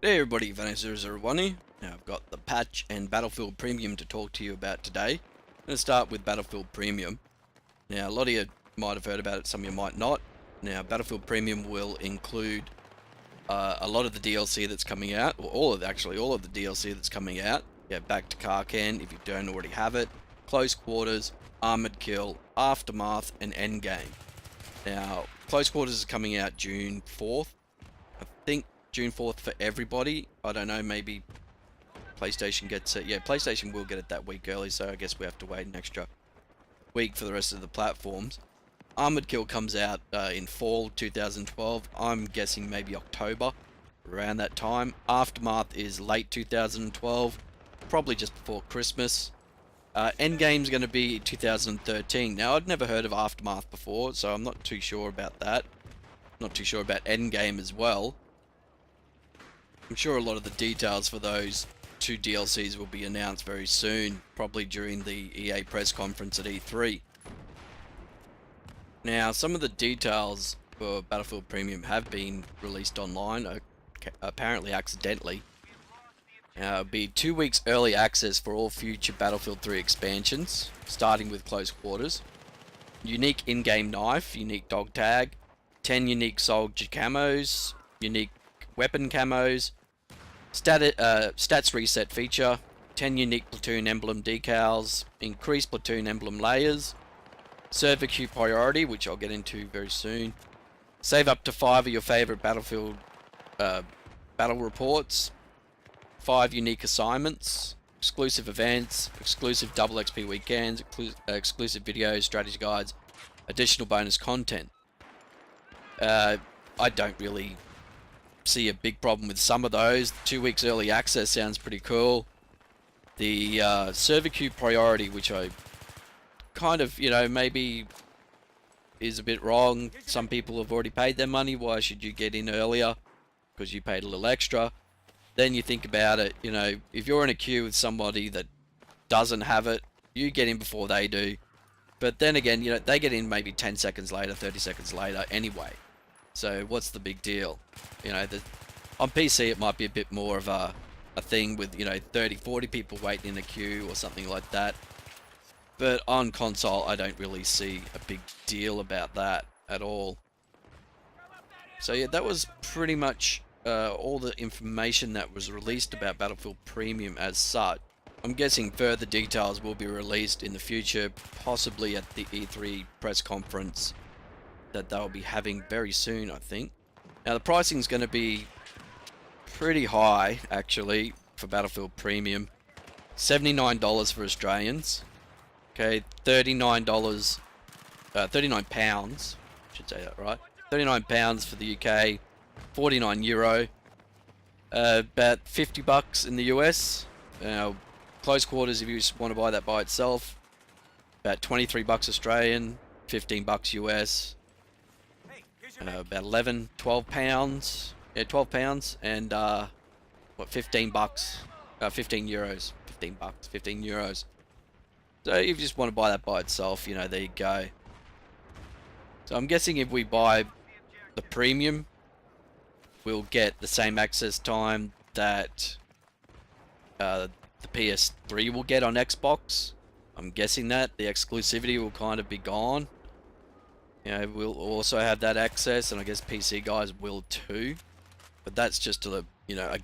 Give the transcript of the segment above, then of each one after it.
Hey everybody, Vanessa001 here. Now I've got the patch and Battlefield Premium to talk to you about today. I'm going to start with Battlefield Premium. Now a lot of you might have heard about it, some of you might not. Now Battlefield Premium will include a lot of the DLC that's coming out, or all of the DLC that's coming out. Yeah, back to Karkan if you don't already have it. Close Quarters, Armored Kill, Aftermath, and Endgame. Now Close Quarters is coming out June 4th. I think June 4th for everybody. I don't know, maybe PlayStation gets it. Yeah, PlayStation will get it that week early, so I guess we have to wait an extra week for the rest of the platforms. Armored Kill comes out in fall 2012. I'm guessing maybe October, around that time. Aftermath is late 2012, probably just before Christmas. Endgame's going to be 2013. Now, I'd never heard of Aftermath before, so I'm not too sure about that. Not too sure about Endgame as well. I'm sure a lot of the details for those two DLCs will be announced very soon, probably during the EA press conference at E3. Now, some of the details for Battlefield Premium have been released online, apparently accidentally. It'll be 2 weeks early access for all future Battlefield 3 expansions, starting with Close Quarters. Unique in-game knife, unique dog tag, 10 unique soldier camos, unique weapon camos, stats reset feature, 10 unique platoon emblem decals, increased platoon emblem layers, server queue priority, which I'll get into very soon, save up to 5 of your favorite Battlefield battle reports, 5 unique assignments, exclusive events, exclusive double XP weekends, exclusive videos, strategy guides, additional bonus content. I don't really see a big problem with some of those. 2 weeks early access sounds pretty cool. The server queue priority, which I kind of, maybe is a bit wrong. Some people have already paid their money. Why should you get in earlier? Because you paid a little extra. Then you think about it, if you're in a queue with somebody that doesn't have it, you get in before they do. But then again, they get in maybe 10 seconds later, 30 seconds later anyway. So what's the big deal? On PC it might be a bit more of a thing with 30, 40 people waiting in a queue or something like that. But on console I don't really see a big deal about that at all. So yeah, that was pretty much all the information that was released about Battlefield Premium as such. I'm guessing further details will be released in the future, possibly at the E3 press conference that they'll be having very soon, I think. Now the pricing is going to be pretty high actually for Battlefield Premium. $79 for Australians. Okay, $39, 39 pounds. Should say that right. 39 pounds for the UK. 49 euro. About 50 bucks in the US. Close Quarters if you just want to buy that by itself. About 23 bucks Australian. 15 bucks US. About 11, 12 pounds. Yeah, 12 pounds and 15 bucks. 15 euros. 15 bucks, 15 euros. So if you just want to buy that by itself, there you go. So I'm guessing if we buy the premium, we'll get the same access time that the PS3 will get on Xbox. I'm guessing that the exclusivity will kind of be gone. We'll also have that access, and I guess PC guys will too. But that's just a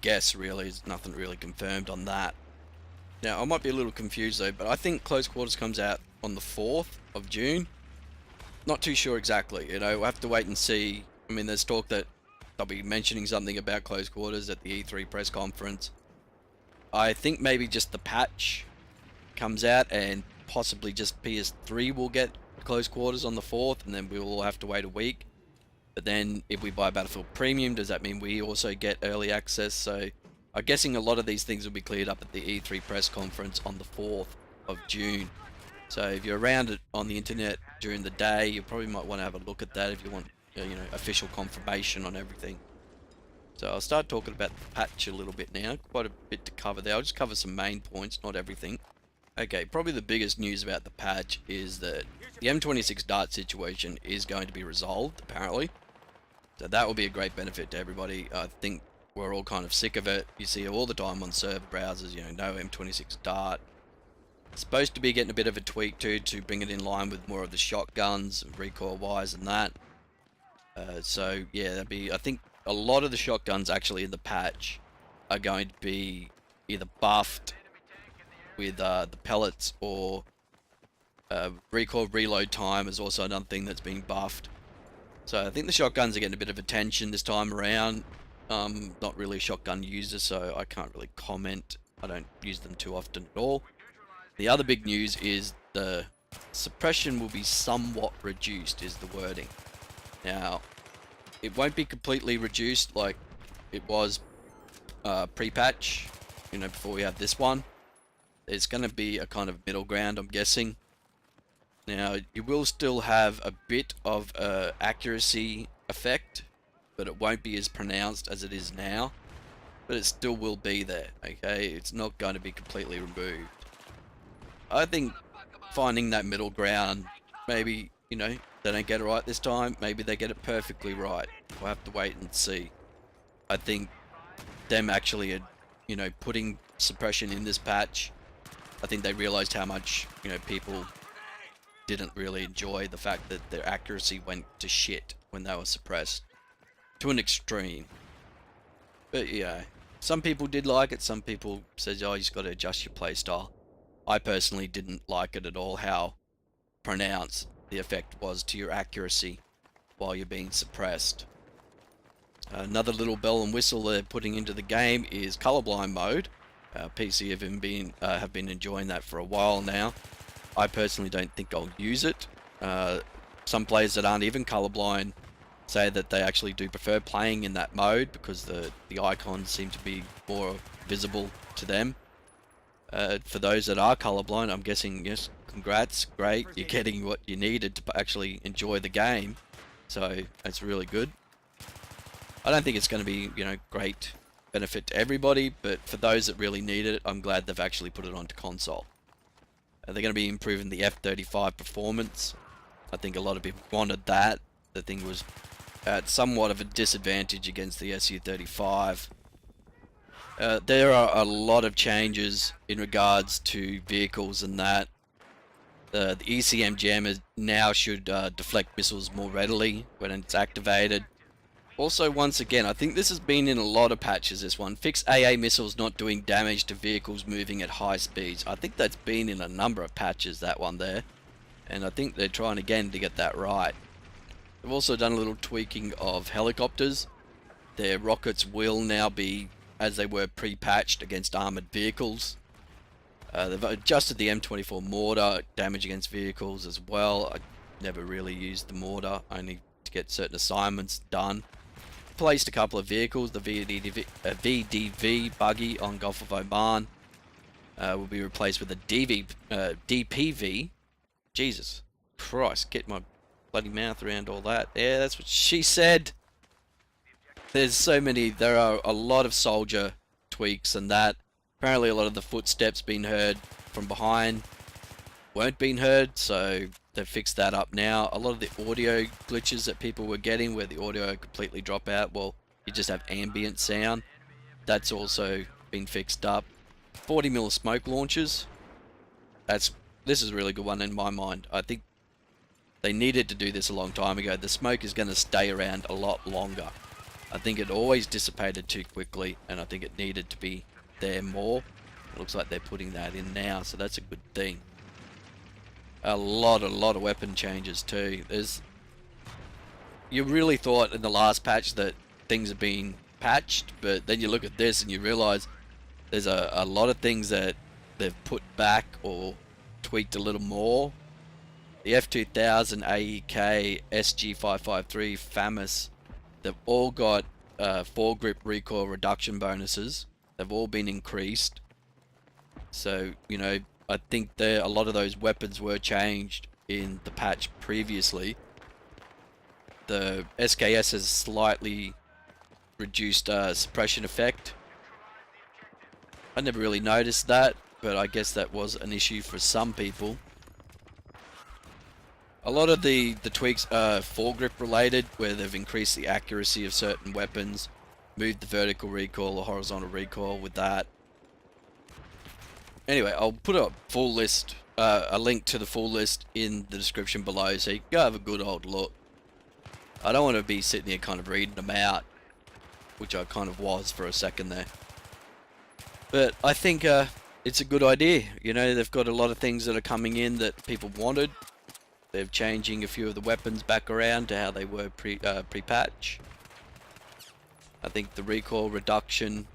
guess really. There's nothing really confirmed on that. Now I might be a little confused though, but I think Close Quarters comes out on the 4th of June. Not too sure exactly. We'll have to wait and see. I mean, there's talk that they'll be mentioning something about Close Quarters at the E3 press conference. I think maybe just the patch comes out and possibly just PS3 will get Close Quarters on the 4th, and then we'll all have to wait a week. But then if we buy Battlefield Premium, does that mean we also get early access? So I'm guessing a lot of these things will be cleared up at the E3 press conference on the 4th of June. So if you're around it on the internet during the day, you probably might want to have a look at that if you want official confirmation on everything. So I'll start talking about the patch a little bit now. Quite a bit to cover there. I'll just cover some main points, not everything. Okay, probably the biggest news about the patch is that the M26 dart situation is going to be resolved, apparently. So that will be a great benefit to everybody. I think we're all kind of sick of it. You see all the time on server browsers, you know, no M26 dart. It's supposed to be getting a bit of a tweak too, to bring it in line with more of the shotguns, recoil-wise and that. So yeah, that'd be, I think a lot of the shotguns actually in the patch are going to be either buffed with the pellets, or recoil reload time is also another thing that's being buffed. So I think the shotguns are getting a bit of attention this time around. Not really a shotgun user, so I can't really comment. I don't use them too often at all. The other big news is the suppression will be somewhat reduced, is the wording. Now, it won't be completely reduced like it was pre-patch, you know, before we have this one. It's going to be a kind of middle ground, I'm guessing. Now, you will still have a bit of accuracy effect, but it won't be as pronounced as it is now. But it still will be there, okay? It's not going to be completely removed. I think finding that middle ground, maybe, you know, they don't get it right this time, maybe they get it perfectly right. We'll have to wait and see. I think them actually, you know, putting suppression in this patch, I think they realized how much, you know, people didn't really enjoy the fact that their accuracy went to shit when they were suppressed. To an extreme. But yeah, some people did like it, some people said, oh, you just got to adjust your playstyle. I personally didn't like it at all, how pronounced the effect was to your accuracy while you're being suppressed. Another little bell and whistle they're putting into the game is colorblind mode. PC have been enjoying that for a while now. I personally don't think I'll use it. Some players that aren't even colorblind say that they actually do prefer playing in that mode because the icons seem to be more visible to them. For those that are colorblind, I'm guessing, yes, congrats, great, you're getting what you needed to actually enjoy the game, so that's really good. I don't think it's going to be, you know, great benefit to everybody, but for those that really need it, I'm glad they've actually put it onto console. They're going to be improving the F-35 performance. I think a lot of people wanted that. The thing was at somewhat of a disadvantage against the Su-35. There are a lot of changes in regards to vehicles and that. The ECM jammer now should deflect missiles more readily when it's activated. Also, once again, I think this has been in a lot of patches, this one. Fix AA missiles not doing damage to vehicles moving at high speeds. I think that's been in a number of patches, that one there. And I think they're trying again to get that right. They've also done a little tweaking of helicopters. Their rockets will now be as they were pre-patched against armoured vehicles. They've adjusted the M24 mortar damage against vehicles as well. I never really used the mortar, only to get certain assignments done. Placed a couple of vehicles. The VDV buggy on Gulf of Oman will be replaced with a DPV. Jesus Christ, get my bloody mouth around all that. Yeah, that's what she said. There's so many, there are a lot of soldier tweaks and that. Apparently a lot of the footsteps being heard from behind weren't being heard, so they've fixed that up now. A lot of the audio glitches that people were getting where the audio completely drop out, well, you just have ambient sound. That's also been fixed up. 40mm smoke launchers. This is a really good one in my mind. I think they needed to do this a long time ago. The smoke is going to stay around a lot longer. I think it always dissipated too quickly, and I think it needed to be there more. It looks like they're putting that in now, so that's a good thing. A lot of weapon changes too. You really thought in the last patch that things have been patched, but then you look at this and you realize there's a lot of things that they've put back or tweaked a little more. The F2000, AEK, SG553, FAMAS, they've all got foregrip recoil reduction bonuses. They've all been increased. So, you know, I think a lot of those weapons were changed in the patch previously. The SKS has slightly reduced suppression effect. I never really noticed that, but I guess that was an issue for some people. A lot of the tweaks are foregrip related, where they've increased the accuracy of certain weapons. move the vertical recoil or horizontal recoil with that. Anyway, I'll put a full list, a link to the full list in the description below, so you can go have a good old look. I don't want to be sitting here kind of reading them out, which I kind of was for a second there. But I think it's a good idea. You know, they've got a lot of things that are coming in that people wanted. They're changing a few of the weapons back around to how they were pre-patch. I think the recoil reduction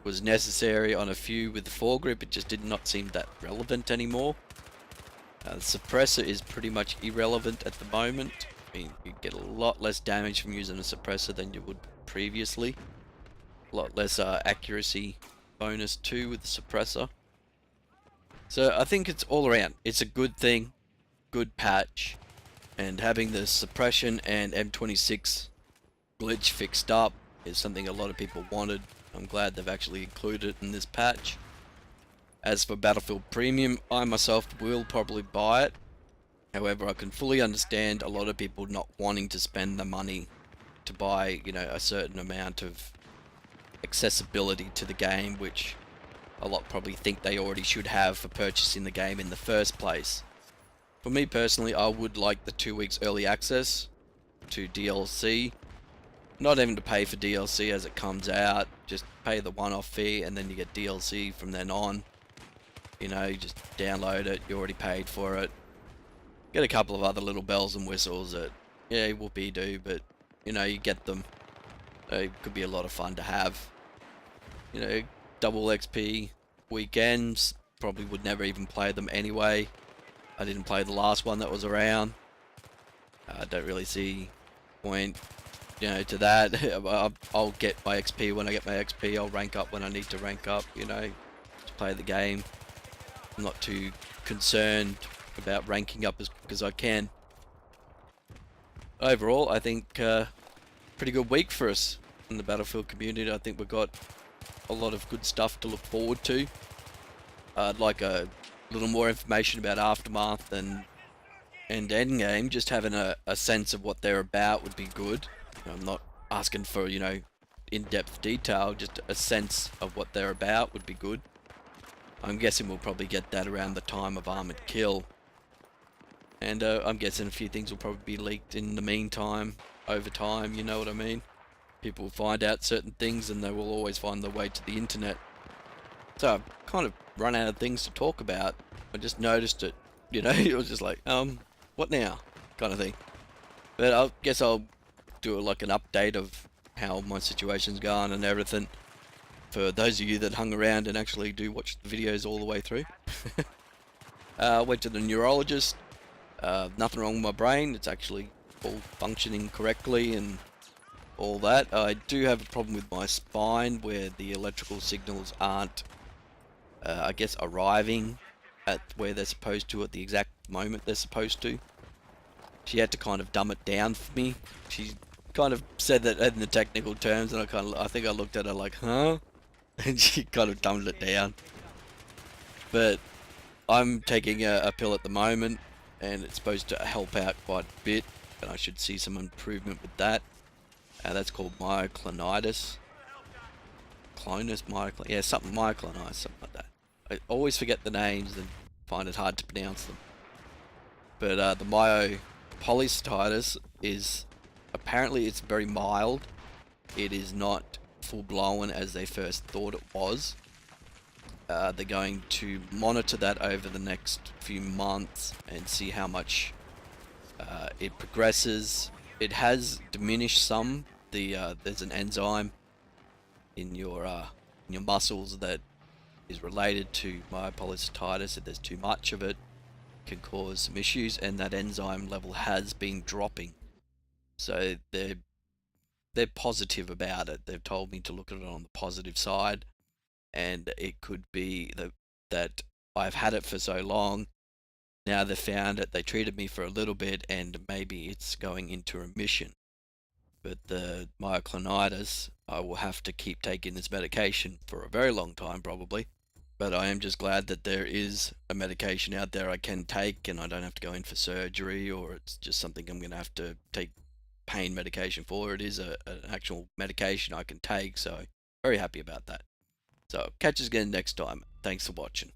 was necessary on a few with the foregrip. It just did not seem that relevant anymore. The suppressor is pretty much irrelevant at the moment. I mean, you get a lot less damage from using a suppressor than you would previously. A lot less accuracy bonus too with the suppressor. So I think it's all around. It's a good thing, good patch, and having the suppression and M26 glitch fixed up is something a lot of people wanted. I'm glad they've actually included it in this patch. As for Battlefield Premium, I myself will probably buy it. However, I can fully understand a lot of people not wanting to spend the money to buy, you know, a certain amount of accessibility to the game, which a lot probably think they already should have for purchasing the game in the first place. For me personally, I would like the 2 weeks early access to DLC. Not even to pay for DLC as it comes out, just pay the one-off fee and then you get DLC from then on. You know, you just download it, you already paid for it. Get a couple of other little bells and whistles that, yeah, whoopee-doo, but, you know, you get them. It could be a lot of fun to have. You know, double XP weekends, probably would never even play them anyway. I didn't play the last one that was around. I don't really see point, you know, to that. I'll get my XP when I get my XP. I'll rank up when I need to rank up, you know, to play the game. I'm not too concerned about ranking up as quick as I can. Overall, I think pretty good week for us in the Battlefield community. I think we've got a lot of good stuff to look forward to. I'd like a little more information about Aftermath and Endgame. Just having a sense of what they're about would be good. I'm not asking for, you know, in-depth detail, just a sense of what they're about would be good. I'm guessing we'll probably get that around the time of Armored Kill. And I'm guessing a few things will probably be leaked in the meantime, over time, you know what I mean? People will find out certain things and they will always find their way to the internet. So I've kind of run out of things to talk about. I just noticed it, you know, it was just like, what now? Kind of thing. But I guess I'll do like an update of how my situation's gone and everything. For those of you that hung around and actually do watch the videos all the way through. Went to the neurologist. Nothing wrong with my brain. It's actually all functioning correctly and all that. I do have a problem with my spine where the electrical signals aren't, I guess, arriving at where they're supposed to at the exact moment they're supposed to. She had to kind of dumb it down for me. She kind of said that in the technical terms, and I think I looked at her like, huh? And she kind of dumbed it down. But I'm taking a pill at the moment, and it's supposed to help out quite a bit, and I should see some improvement with that. That's called myoclonitis. Yeah, something myoclonitis, something like that. I always forget the names and find it hard to pronounce them. But the myopolysstitis is, apparently it's very mild. It is not full-blown as they first thought it was. They're going to monitor that over the next few months and see how much it progresses. It has diminished some. There's an enzyme in your muscles that is related to myopolysstitis. If there's too much of it, can cause some issues, and that enzyme level has been dropping. So they're positive about it. They've told me to look at it on the positive side, and it could be that I've had it for so long. Now they've found it. They treated me for a little bit, and maybe it's going into remission. But the myoclonitis, I will have to keep taking this medication for a very long time, probably. But I am just glad that there is a medication out there I can take, and I don't have to go in for surgery, or it's just something I'm going to have to take pain medication for. It is an actual medication I can take, so very happy about that. So catch us again next time. Thanks for watching.